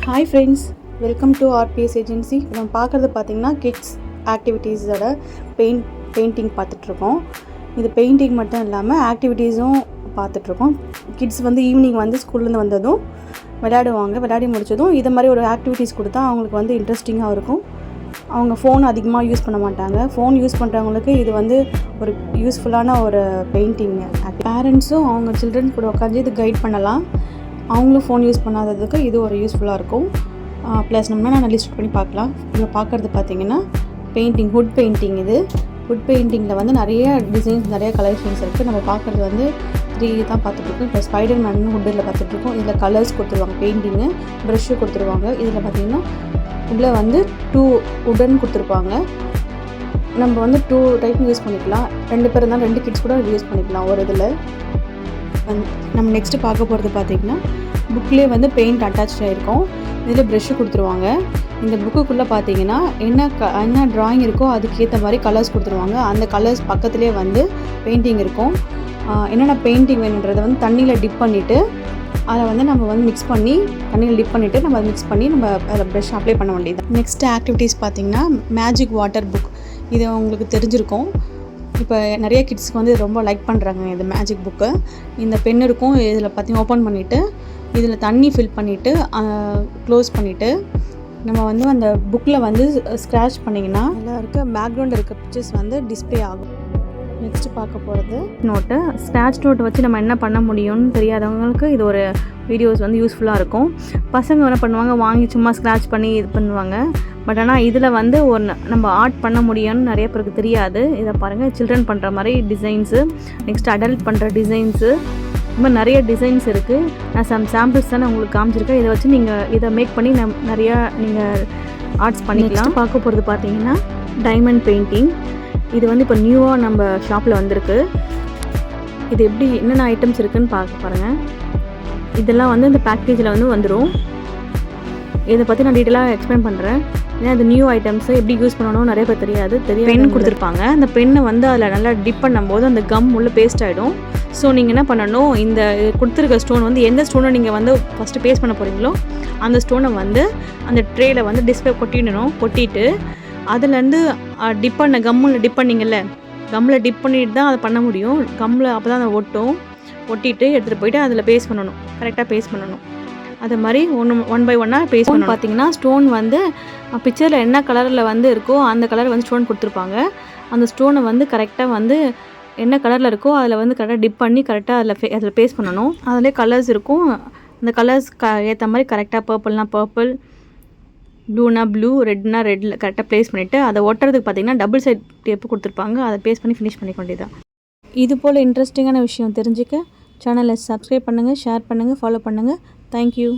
Hi friends, welcome to RPS agency. நம்ம பார்க்குறது பார்த்திங்கன்னா கிட்ஸ் ஆக்டிவிட்டீஸோட பெயிண்டிங் பார்த்துட்ருக்கோம். இது பெயிண்டிங் மட்டும் இல்லாமல் ஆக்டிவிட்டீஸும் பார்த்துட்ருக்கோம். கிட்ஸ் வந்து ஈவினிங் வந்து ஸ்கூல்லேருந்து வந்ததும் விளையாடி முடித்ததும் இது மாதிரி ஒரு ஆக்டிவிட்டீஸ் கொடுத்தா அவங்களுக்கு வந்து இன்ட்ரெஸ்டிங்காக இருக்கும். அவங்க ஃபோன் அதிகமாக யூஸ் பண்ண மாட்டாங்க. ஃபோன் யூஸ் பண்ணுறவங்களுக்கு இது வந்து ஒரு யூஸ்ஃபுல்லான ஒரு பெயிண்டிங். பேரண்ட்ஸும் அவங்க சில்ட்ரன் கூட உட்காந்து இது கைட் பண்ணலாம். அவங்களும் ஃபோன் யூஸ் பண்ணாததுக்கு இது ஒரு யூஸ்ஃபுல்லாக இருக்கும். ப்ளஸ் நான் லிஸ்ட் பண்ணி பார்க்கலாம். இப்போ பார்க்குறது பார்த்திங்கன்னா ஹுட் பெயிண்டிங். இது ஹுட் பெயிண்டிங்கில் வந்து நிறைய டிசைன்ஸ், நிறைய கலெக்ஷன்ஸ் இருக்குது. நம்ம பார்க்குறது வந்து 3 தான் பார்த்துட்ருக்கோம். இப்போ ஸ்பைடர் மேன் ஹுட்டில் பார்த்துட்ருக்கோம். இதில் கலர்ஸ் கொடுத்துருவாங்க, பெயிண்டிங்கு ப்ரஷ்ஷு கொடுத்துருவாங்க. இதில் பார்த்திங்கன்னா இதில் வந்து 2 உடன் கொடுத்துருப்பாங்க. நம்ம வந்து 2 டைப் யூஸ் பண்ணிக்கலாம். 2 பேர் இருந்தாலும் 2 கிட்ஸ் கூட யூஸ் பண்ணிக்கலாம் ஒரு இதில். நம்ம நெக்ஸ்ட்டு பார்க்க போகிறது பார்த்திங்கன்னா புக்லேயே வந்து பெயிண்ட் அட்டாச் ஆகிருக்கும். இதில் ப்ரெஷ்ஷு கொடுத்துருவாங்க. இந்த புக்குக்குள்ளே பார்த்தீங்கன்னா என்ன ட்ராயிங் இருக்கோ அதுக்கேற்ற மாதிரி கலர்ஸ் கொடுத்துருவாங்க. அந்த கலர்ஸ் பக்கத்துலேயே வந்து பெயிண்டிங் இருக்கும். என்னென்ன பெயிண்டிங் வேணுன்றதை வந்து தண்ணியில் டிப் பண்ணிவிட்டு அதை வந்து நம்ம வந்து தண்ணியில் டிப் பண்ணிவிட்டு நம்ம மிக்ஸ் பண்ணி நம்ம அதை ப்ரெஷ் அப்ளை பண்ண வேண்டியது. நெக்ஸ்ட் ஆக்டிவிட்டீஸ் பார்த்திங்கன்னா மேஜிக் வாட்டர் புக். இது உங்களுக்கு தெரிஞ்சிருக்கும். இப்போ நிறைய கிட்ஸ்க்கு வந்து ரொம்ப லைக் பண்ணுறாங்க இந்த மேஜிக் புக்கு. இந்த பென் இருக்கும். இதில் பார்த்திங்கன்னா ஓப்பன் பண்ணிவிட்டு இதில் தண்ணி ஃபில் பண்ணிவிட்டு க்ளோஸ் பண்ணிவிட்டு நம்ம வந்து அந்த புக்கில் வந்து ஸ்க்ராட்ச் பண்ணிங்கன்னா அதில் இருக்க பேக்ரவுண்டில் இருக்க பிக்சர்ஸ் வந்து டிஸ்பிளே ஆகும். நெக்ஸ்ட்டு பார்க்க போகிறது நோட்டு. ஸ்க்ராட்ச் நோட்டை வச்சு நம்ம என்ன பண்ண முடியும்னு தெரியாதவங்களுக்கு இது ஒரு வீடியோஸ் வந்து யூஸ்ஃபுல்லாக இருக்கும். பசங்க என்ன பண்ணுவாங்க, வாங்கி சும்மா ஸ்க்ராட்ச் பண்ணி இது பண்ணுவாங்க. பட் ஆனால் இதில் வந்து நம்ம ஆர்ட் பண்ண முடியும்னு நிறைய பேருக்கு தெரியாது. இதை பாருங்கள், சில்ட்ரன் பண்ணுற மாதிரி டிசைன்ஸு, நெக்ஸ்ட் அடல்ட் பண்ணுற டிசைன்ஸு, இந்த மாதிரி நிறைய டிசைன்ஸ் இருக்குது. நான் சாம்பிள்ஸ் தான் உங்களுக்கு காமிச்சிருக்கேன். இதை வச்சு நீங்கள் இதை மேக் பண்ணி நிறையா நீங்கள் ஆர்ட்ஸ் பண்ணிக்கலாம். பார்க்க போகிறது பார்த்தீங்கன்னா டைமண்ட் பெயிண்டிங். இது வந்து இப்போ நியூவாக நம்ம ஷாப்பில் வந்திருக்கு. இது எப்படி என்னென்ன ஐட்டம்ஸ் இருக்குதுன்னு பாருங்கள். இதெல்லாம் வந்து இந்த பேக்கேஜில் வந்து வந்துடும். இதை பற்றி நான் டீட்டெயிலாக எக்ஸ்பிளைன் பண்ணுறேன். ஏன்னா இது நியூ ஐட்டம்ஸை எப்படி யூஸ் பண்ணணும் நிறைய பேர் தெரியாது. பென் கொடுத்துருப்பாங்க. அந்த பெண்ணை வந்து அதில் நல்லா டிப் பண்ணும்போது அந்த கம் உள்ள பேஸ்ட் ஆகிடும். ஸோ நீங்கள் என்ன பண்ணணும், இந்த கொடுத்துருக்க ஸ்டோன் வந்து எந்த ஸ்டோனை நீங்கள் வந்து ஃபஸ்ட்டு பேஸ்ட் பண்ண போகிறீங்களோ அந்த ஸ்டோனை வந்து அந்த ட்ரேயில் வந்து டிஸ்பிளே கொட்டிட்டு அதுலேருந்து டிப் பண்ண கம்மில் டிப் பண்ணிங்கல்ல, கம்மில் டிப் பண்ணிட்டு தான் அதை பண்ண முடியும். கம்மில் அப்போ தான் அதை ஒட்டிட்டு எடுத்துகிட்டு போயிட்டு அதில் பேஸ்ட் பண்ணணும். கரெக்டாக பேஸ்ட் பண்ணணும். அது மாதிரி ஒன் பை ஒன்னாக பேஸ்ட் பண்ணணும். பார்த்தீங்கன்னா ஸ்டோன் வந்து பிக்சரில் என்ன கலரில் வந்து இருக்கோ அந்த கலர் வந்து ஸ்டோன் கொடுத்துருப்பாங்க. அந்த ஸ்டோனை வந்து கரெக்டாக வந்து என்ன கலரில் இருக்கோ அதில் வந்து கரெக்டாக டிப் பண்ணி கரெக்டாக அதில் பேஸ்ட் பண்ணணும். அதிலே கலர்ஸ் இருக்கும். அந்த கலர்ஸ் ஏற்ற மாதிரி கரெக்டாக பர்பிள்னா பர்பிள், ப்ளூனா ப்ளூ, ரெட்னா ரெட்டில் கரெக்டாக ப்ளேஸ் பண்ணிவிட்டு அதை ஒட்டுறதுக்கு பார்த்திங்கன்னா டபுள் சைட் டேப்பு கொடுத்துருப்பாங்க. அதை பேஸ்ட் பண்ணி ஃபினிஷ் பண்ணிக்க வேண்டியதான். இது போல் இன்ட்ரெஸ்டிங்கான விஷயம் தெரிஞ்சுக்க சேனலை சப்ஸ்கிரைப் பண்ணுங்கள், ஷேர் பண்ணுங்கள், ஃபாலோ பண்ணுங்கள். தேங்க்யூ.